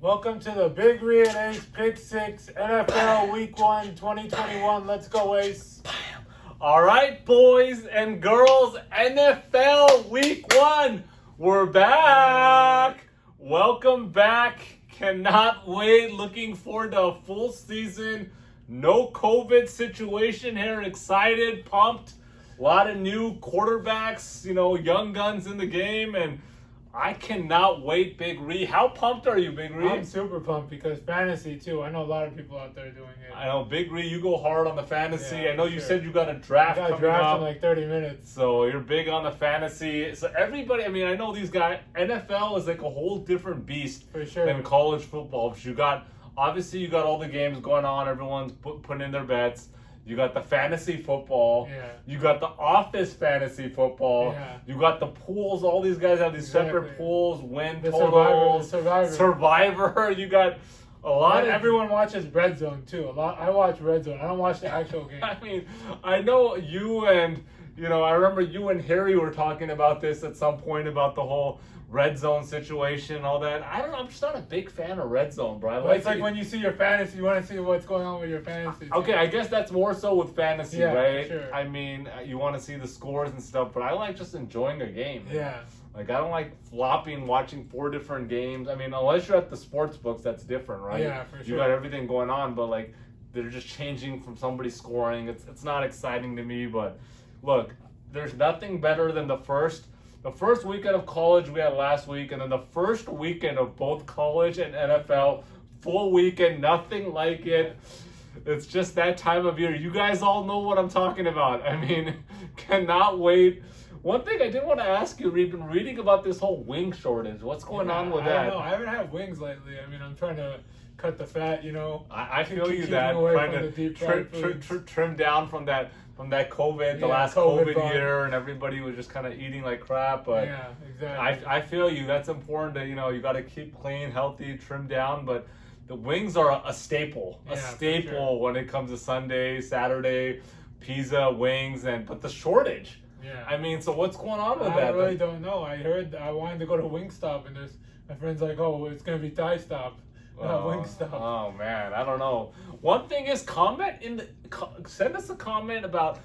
Welcome to the Big Red Ace Pick 6 NFL Week 1 2021. Let's go, Ace. All right, boys and girls, NFL Week 1. We're back. Welcome back. Cannot wait. Looking forward to a full season. No COVID situation here. Excited, pumped. A lot of new quarterbacks, young guns in the game, and I cannot wait, Big Ree. How pumped are you, Big Ree? I'm super pumped because fantasy, too. I know a lot of people out there doing it. I know, Big Ree, you go hard on the fantasy. Yeah, I know you sure. said you got a draft I got a coming draft up. in like 30 minutes. So you're big on the fantasy. So everybody, I know these guys, NFL is like a whole different beast For sure. than college football. But you got all the games going on. Everyone's putting in their bets. You got the fantasy football. Yeah. You got the office fantasy football. Yeah. You got the pools. All these guys have these separate Exactly. pools, win The totals. Survivor. You got a lot of... Everyone watches Red Zone, too. I watch Red Zone. I don't watch the actual game. I know you and, I remember you and Harry were talking about this at some point about the whole red zone situation and all that. I don't know. I'm just not a big fan of red zone, bro. But it's like when you see your fantasy, you want to see what's going on with your fantasy. Okay, I guess that's more so with fantasy, Yeah, right? sure. You want to see the scores and stuff, but I like just enjoying a game. Yeah. Like, I don't like flopping, watching 4 different games. Unless you're at the sports books, that's different, right? Yeah, for sure. You got everything going on, but, like, they're just changing from somebody scoring. It's not exciting to me, but, look, there's nothing better than the first weekend of college we had last week, and then the first weekend of both college and NFL, full weekend, nothing like it. It's just that time of year. You guys all know what I'm talking about. Cannot wait. One thing I did want to ask you, we've been reading about this whole wing shortage. What's going on with that? I don't know. I haven't had wings lately. I'm trying to cut the fat, I feel you keeping that. away Trying from to the deep fried foods. trim down from that COVID, the Yeah, last COVID COVID bump. year, and everybody was just kind of eating like crap. But Yeah, exactly. I feel you. That's important that, you got to keep clean, healthy, trim down. But the wings are a staple. Yeah, A for staple sure. when it comes to Sunday, Saturday, pizza, wings, but the shortage. Yeah. So what's going on with I that? really don't know. I wanted to go to Wingstop, and my friend's like, oh, it's going to be Thigh Stop, not Wingstop. Oh man, I don't know. One thing is, send us a comment about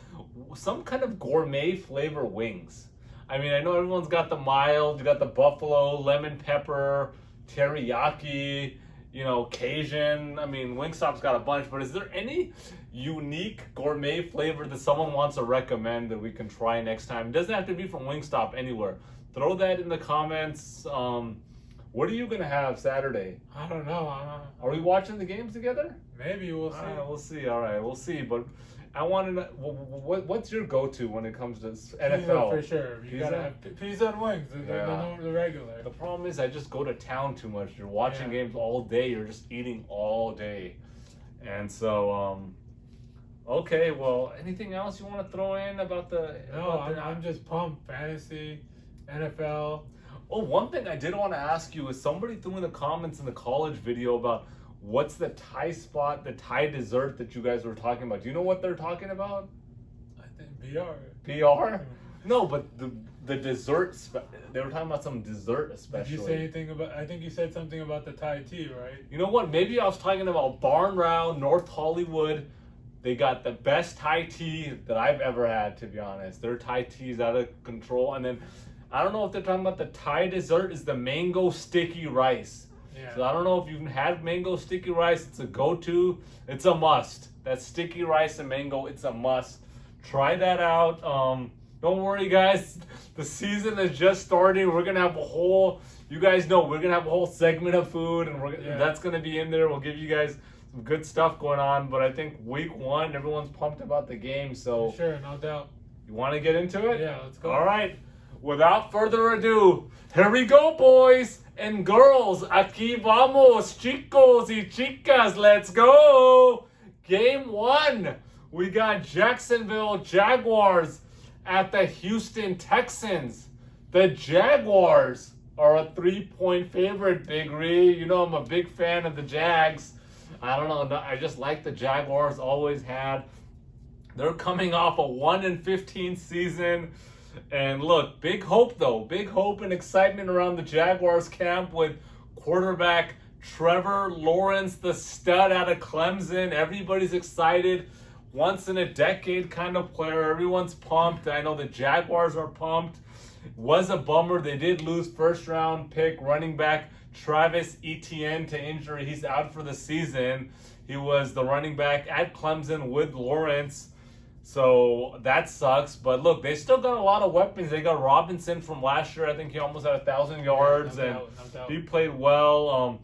some kind of gourmet flavor wings. I know everyone's got the mild, you got the buffalo, lemon pepper, teriyaki, Cajun. Wingstop's got a bunch, but is there any unique gourmet flavor that someone wants to recommend that we can try next time? It doesn't have to be from Wingstop, anywhere. Throw that in the comments. What are you going to have Saturday? I don't know. Are we watching the games together? Maybe we'll see. We'll see. All right, we'll see. But I want to know, what's your go-to when it comes to NFL? Pizza for sure. You Pizza? gotta have pizza and wings. The regular. The problem is I just go to town too much. You're watching games all day. You're just eating all day. And so, okay, well, anything else you want to throw in about the... No, I'm just pumped. Fantasy, NFL. Oh, one thing I did want to ask you is somebody threw in the comments in the college video about what's the Thai spot, the Thai dessert that you guys were talking about. Do you know what they're talking about? I think PR. PR? No, but the dessert, they were talking about some dessert especially. Did you say anything about, I think you said something about the Thai tea, right? You know what? Maybe I was talking about Barn Row, North Hollywood. They got the best Thai tea that I've ever had, to be honest. Their Thai tea is out of control. And then, I don't know if they're talking about the Thai dessert is the mango sticky rice. Yeah. So I don't know if you've had mango sticky rice. It's a go-to. It's a must. That sticky rice and mango, it's a must. Try that out. Don't worry, guys. The season is just starting. We're going to have you guys know, we're going to have a whole segment of food, and that's going to be in there. We'll give you guys some good stuff going on. But I think week 1, everyone's pumped about the game. So Sure, no doubt. You want to get into it? Yeah, let's go. All right. Without further ado, here we go, boys and girls. Aquí vamos, chicos y chicas. Let's go. Game 1. We got Jacksonville Jaguars at the Houston Texans. The Jaguars are a 3-point favorite, Big Ree. You know I'm a big fan of the Jags. I don't know. I just like the Jaguars, always had. They're coming off a 1-15 season. And look, big hope though. Big hope and excitement around the Jaguars camp with quarterback Trevor Lawrence, the stud out of Clemson. Everybody's excited. Once in a decade kind of player. Everyone's pumped. I know the Jaguars are pumped. Was a bummer. They did lose first round pick running back Travis Etienne to injury. He's out for the season. He was the running back at Clemson with Lawrence. So that sucks. But look, they still got a lot of weapons. They got Robinson from last year. I think he almost had 1,000 yards. No doubt. He played well.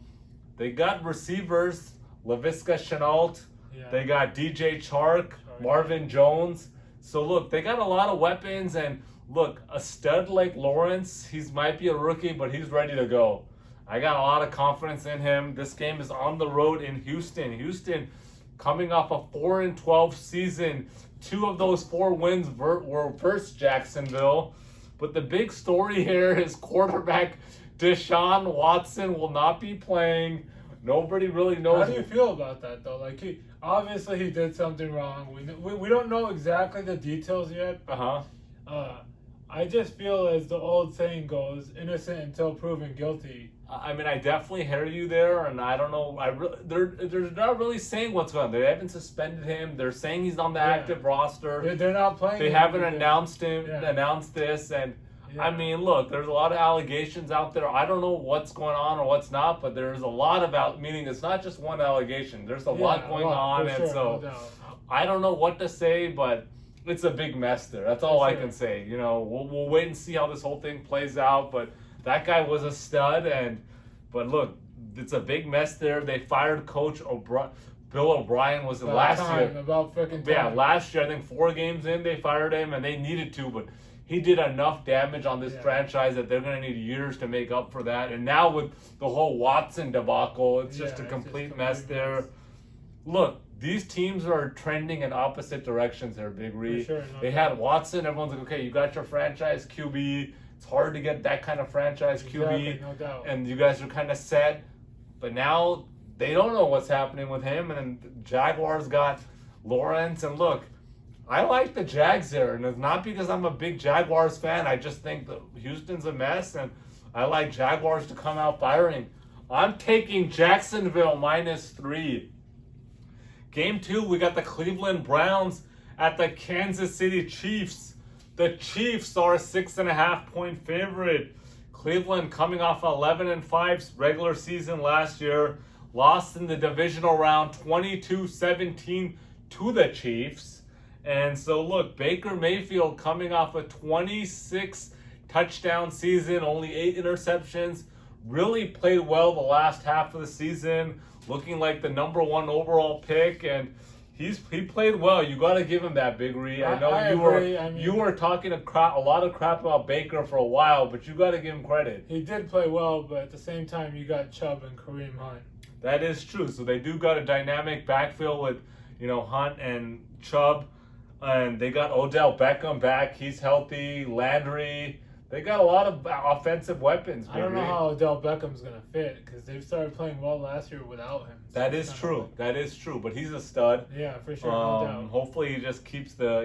They got receivers, Laviska Shenault. Yeah. They got DJ Chark, Marvin Jones. So look, they got a lot of weapons. And look, a stud like Lawrence, he might be a rookie, but he's ready to go. I got a lot of confidence in him. This game is on the road in Houston. Houston coming off a 4-12 season. 2 of those 4 wins were versus Jacksonville. But the big story here is quarterback Deshaun Watson will not be playing. Nobody really knows. How do you feel about that, though? Like, obviously he did something wrong. We don't know exactly the details yet. I just feel, as the old saying goes, innocent until proven guilty. I mean, I definitely hear you there, and I don't know. They're not really saying what's going on. They haven't suspended him. They're saying he's on the active roster. They're not playing. They haven't announced this, and I mean, look, there's a lot of allegations out there. I don't know what's going on or what's not, but there's a lot of meaning it's not just one allegation. There's a lot going on, and so I don't know what to say, but it's a big mess there. That's all I can say. You know, we'll wait and see how this whole thing plays out, but that guy was a stud, but look, it's a big mess there. They fired Coach Bill O'Brien was it last year? About freaking time. Yeah, last year, I think 4 games in, they fired him, and they needed to, but he did enough damage on this franchise that they're going to need years to make up for that. And now with the whole Watson debacle, it's just a complete mess there. Look, these teams are trending in opposite directions there, Big Ree. They had Watson. Everyone's like, okay, you got your franchise QB. It's hard to get that kind of franchise QB. No doubt. And you guys are kind of set. But now they don't know what's happening with him. And then the Jaguars got Lawrence. And look, I like the Jags there. And it's not because I'm a big Jaguars fan. I just think that Houston's a mess. And I like Jaguars to come out firing. I'm taking Jacksonville -3. Game 2, we got the Cleveland Browns at the Kansas City Chiefs. The Chiefs are a 6.5-point favorite. Cleveland coming off 11-5 regular season last year. Lost in the divisional round 22-17 to the Chiefs. And so look, Baker Mayfield coming off a 26 touchdown season, only 8 interceptions. Really played well the last half of the season. Looking like the number 1 overall pick, and he played well. You got to give him that, Big Ree. I know you were talking a lot of crap about Baker for a while, but you got to give him credit. He did play well, but at the same time, you got Chubb and Kareem Hunt. That is true. So they do got a dynamic backfield with, Hunt and Chubb, and they got Odell Beckham back. He's healthy. Landry. They got a lot of offensive weapons. I don't know how Odell Beckham's going to fit because they've started playing well last year without him. So that is true. That is true. But he's a stud. Yeah, for sure. No doubt. Hopefully he just keeps the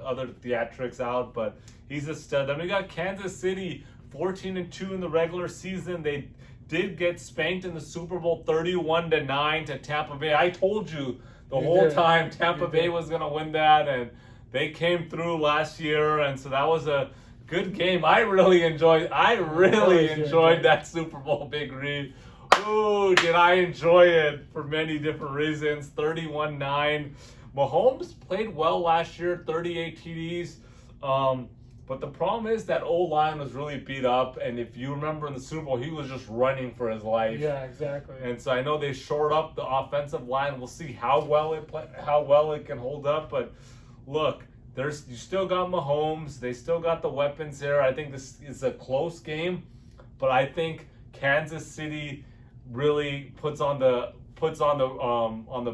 other theatrics out. But he's a stud. Then we got Kansas City 14-2 in the regular season. They did get spanked in the Super Bowl 31-9 to Tampa Bay. I told you the whole time Tampa Bay was going to win that, and they came through last year, and so that was a good game. I really enjoyed that Super Bowl, Big Ree. Ooh, did I enjoy it for many different reasons. 31-9. Mahomes played well last year, 38 TDs. But the problem is that O-line was really beat up. And if you remember in the Super Bowl, he was just running for his life. Yeah, exactly. And so I know they shored up the offensive line. We'll see how well it can hold up. But look, you still got Mahomes. They still got the weapons there. I think this is a close game, but I think Kansas City really puts on the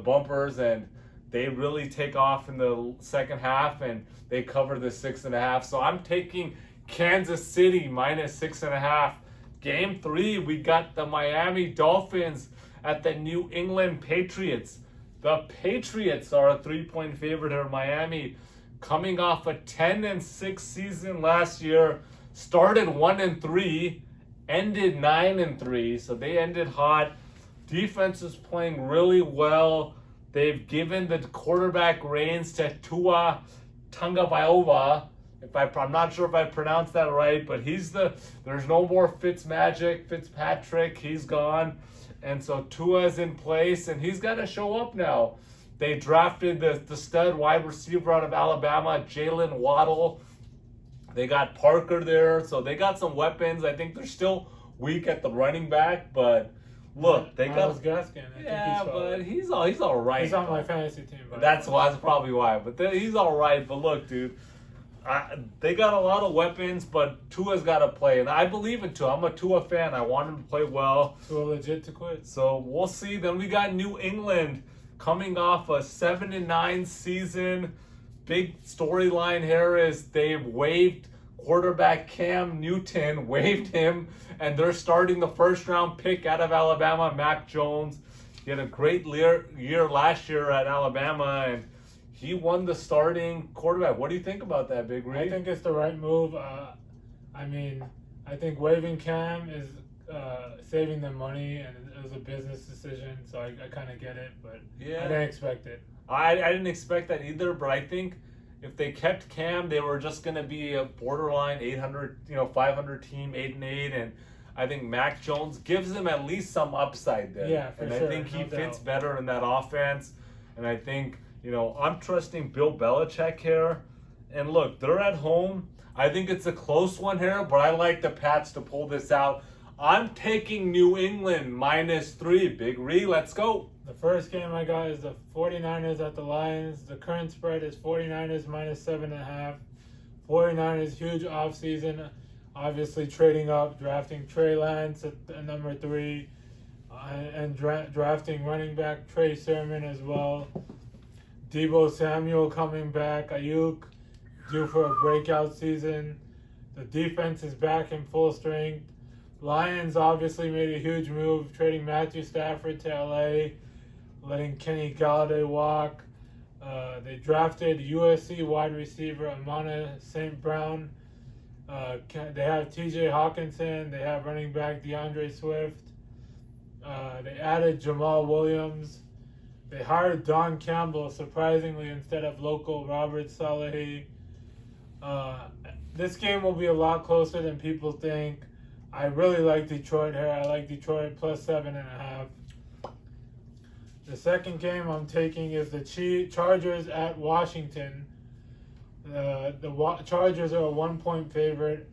bumpers, and they really take off in the second half, and they cover the 6.5. So I'm taking Kansas City -6.5. Game 3, we got the Miami Dolphins at the New England Patriots. The Patriots are a 3-point favorite here. Miami, coming off a 10-6 season last year, started 1-3, ended 9-3, so they ended hot. Defense is playing really well. They've given the quarterback reins to Tua Tagovailoa. I'm not sure if I pronounced that right, but there's no more Fitzpatrick. He's gone. And so Tua's in place, and he's got to show up now. They drafted the stud wide receiver out of Alabama, Jalen Waddle. They got Parker there, so they got some weapons. I think they're still weak at the running back, but look, they got Gaskin. but he's all right. He's on my fantasy team. That's probably why. But he's all right. But look, dude, they got a lot of weapons, but Tua's got to play, and I believe in Tua. I'm a Tua fan. I want him to play well. Tua legit to quit. So we'll see. Then we got New England coming off a 7-9 season. Big storyline here is they've waived quarterback Cam Newton, waived him, and they're starting the first-round pick out of Alabama, Mac Jones. He had a great year last year at Alabama, and he won the starting quarterback. What do you think about that, Big Reed? I think it's the right move. I think waiving Cam is saving them money, and it was a business decision, so I kind of get it, but I didn't expect it. I didn't expect that either, but I think if they kept Cam, they were just going to be a borderline 500 team, 8-8, and I think Mac Jones gives them at least some upside there. Yeah, for and sure. I think he fits doubt. better in that offense, and I think, I'm trusting Bill Belichick here. And look, they're at home. I think it's a close one here, but I like the Pats to pull this out. I'm taking New England -3. Big Ree, let's go. The first game I got is the 49ers at the Lions. The current spread is 49ers -7.5. 49ers huge offseason. Obviously trading up, drafting Trey Lance at number 3. And drafting running back Trey Sermon as well. Deebo Samuel coming back. Ayuk due for a breakout season. The defense is back in full strength. Lions obviously made a huge move, trading Matthew Stafford to LA, letting Kenny Galladay walk. They drafted USC wide receiver Amana St. Brown. They have TJ Hawkinson. They have running back DeAndre Swift. They added Jamal Williams. They hired Don Campbell, surprisingly, instead of local Robert Salahi. This game will be a lot closer than people think. I really like Detroit here. I like Detroit +7.5. The second game I'm taking is the Chargers at Washington. The Chargers are a 1-point favorite.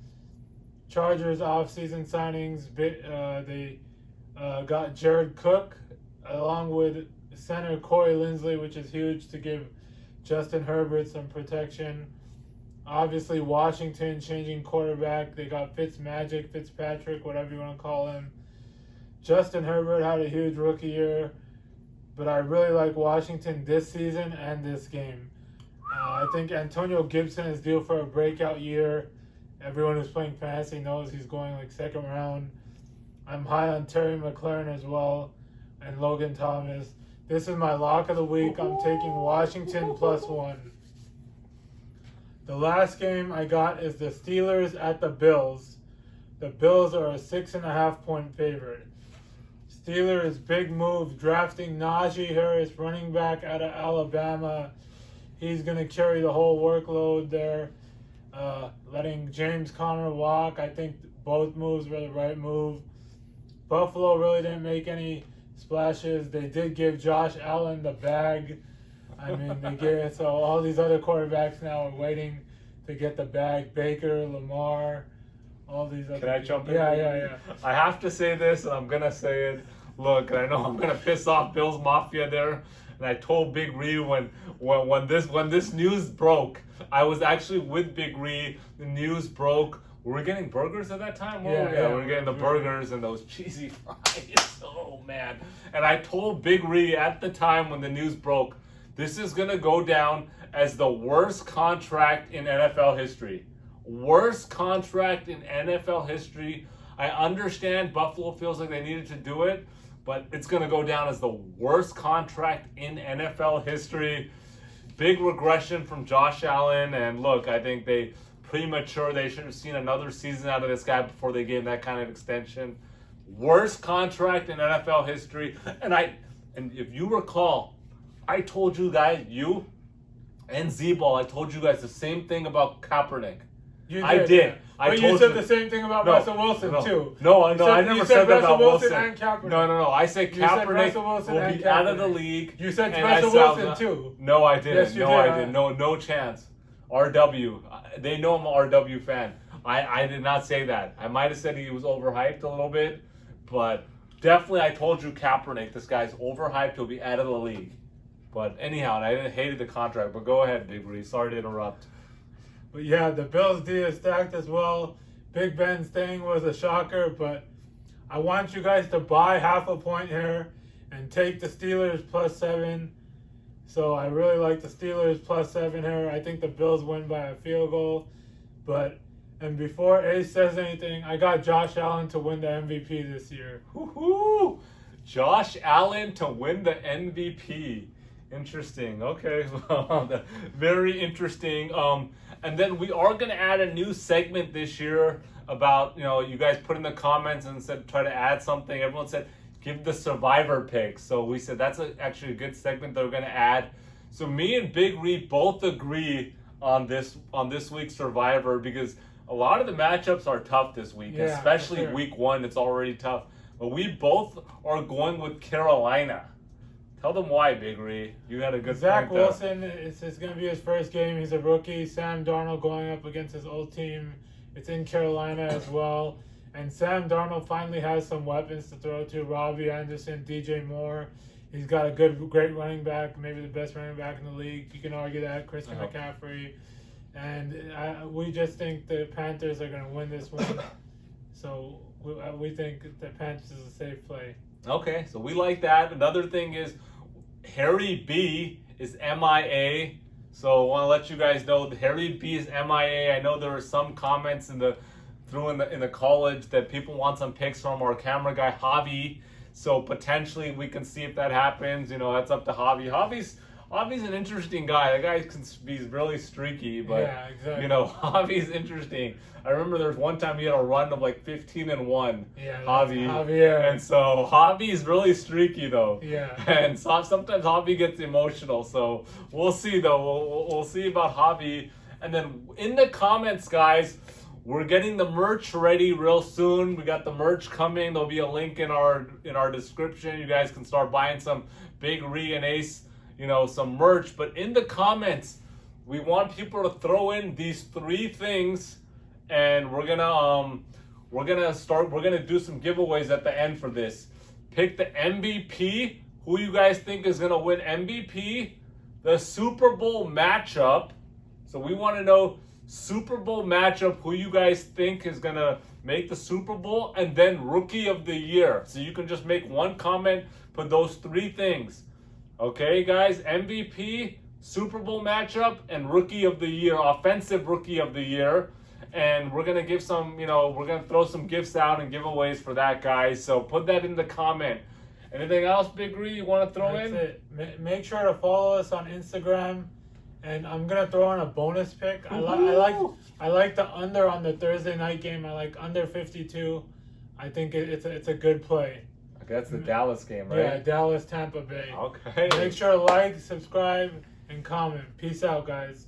Chargers offseason signings. They got Jared Cook along with center Corey Linsley, which is huge to give Justin Herbert some protection. Obviously, Washington changing quarterback. They got Fitzpatrick, whatever you want to call him. Justin Herbert had a huge rookie year, but I really like Washington this season and this game. I think Antonio Gibson is due for a breakout year. Everyone who's playing fantasy knows he's going like second round. I'm high on Terry McLaurin as well and Logan Thomas. This is my lock of the week. I'm taking Washington +1. The last game I got is the Steelers at the Bills. The Bills are a 6.5-point favorite. Steelers big move, drafting Najee Harris, running back out of Alabama. He's going to carry the whole workload there. Letting James Conner walk. I think both moves were the right move. Buffalo really didn't make any splashes. They did give Josh Allen the bag. So all these other quarterbacks now are waiting to get the bag. Baker, Lamar, all these other. Can I jump in? Yeah. I have to say this, and I'm gonna say it. Look, I know I'm gonna piss off Bills Mafia there, and I told Big Ree when this news broke, I was actually with Big Ree. The news broke. Were we getting burgers at that time? Yeah, we were getting the burgers and those cheesy fries. Oh man! And I told Big Ree at the time when the news broke, this is gonna go down as the worst contract in NFL history. Worst contract in NFL history. I understand Buffalo feels like they needed to do it, but it's going to go down as the worst contract in NFL history. Big regression from Josh Allen, and look, I think they should have seen another season out of this guy before they gave him that kind of extension. Worst contract in NFL history. And if you recall, I told you guys, you and Z-Ball, I told you guys the same thing about Kaepernick. You did. I did. Yeah. I but told you said the same thing about Russell Wilson too. No, I never said that about Wilson. And Kaepernick. No. I said Kaepernick will be out of the league. You said Russell Wilson too. No, I didn't. Yes, you did. I didn't. No chance. RW. They know I'm an RW fan. I did not say that. I might have said he was overhyped a little bit, but definitely I told you Kaepernick, this guy's overhyped. He'll be out of the league. But anyhow, I hated the contract. But go ahead, Big Ree. Sorry to interrupt. But yeah, the Bills D is stacked as well. Big Ben's thing was a shocker, but I want you guys to buy half a point here and take the Steelers +7. So I really like the Steelers +7 here. I think the Bills win by a field goal. And before Ace says anything, I got Josh Allen to win the MVP this year. Woohoo! Josh Allen to win the MVP. Interesting. Okay. Very interesting. And then we are going to add a new segment this year about, you guys put in the comments and said try to add something. Everyone said give the survivor picks. So we said that's actually a good segment that we're going to add. So me and Big Reed both agree on this week's survivor because a lot of the matchups are tough this week, especially week 1. It's already tough. But we both are going with Carolina. Tell them why, Big Ree. You had a good Zach point there. Wilson, it's going to be his first game. He's a rookie. Sam Darnold going up against his old team. It's in Carolina as well. And Sam Darnold finally has some weapons to throw to. Robbie Anderson, DJ Moore. He's got a great running back, maybe the best running back in the league. You can argue that. Christian McCaffrey. And we just think the Panthers are going to win this one. So we think the Panthers is a safe play. Okay, so we like that. Another thing is Harry B is MIA. So I want to let you guys know that Harry B is MIA. I know there were some comments in the college that people want some picks from our camera guy Javi. So potentially we can see if that happens. That's up to Javi. Javi's an interesting guy. That guy can be really streaky, but yeah, exactly. Javi's interesting. I remember there was one time he had a run of like 15-1. Yeah, Javi. And so Javi's really streaky though. Yeah. And sometimes Javi gets emotional. So we'll see though. We'll see about Javi. And then in the comments, guys, we're getting the merch ready real soon. We got the merch coming. There'll be a link in our description. You guys can start buying some Big Ree and Ace, some merch. But in the comments, we want people to throw in these 3 things, and we're gonna do some giveaways at the end for this. Pick the MVP. Who you guys think is gonna win MVP? The Super Bowl matchup. So we want to know Super Bowl matchup. Who you guys think is gonna make the Super Bowl, and then Rookie of the Year. So you can just make one comment, put those 3 things. Okay, guys, MVP, Super Bowl matchup, and Rookie of the Year, Offensive Rookie of the Year. And we're going to give some, we're going to throw some gifts out and giveaways for that, guys. So put that in the comment. Anything else, Big Ree, you want to throw in? That's it. Make sure to follow us on Instagram. And I'm going to throw in a bonus pick. I like the under on the Thursday night game. I like under 52. I think it's a good play. That's the Dallas game, right? Yeah, Dallas, Tampa Bay. Okay. Make sure to like, subscribe, and comment. Peace out, guys.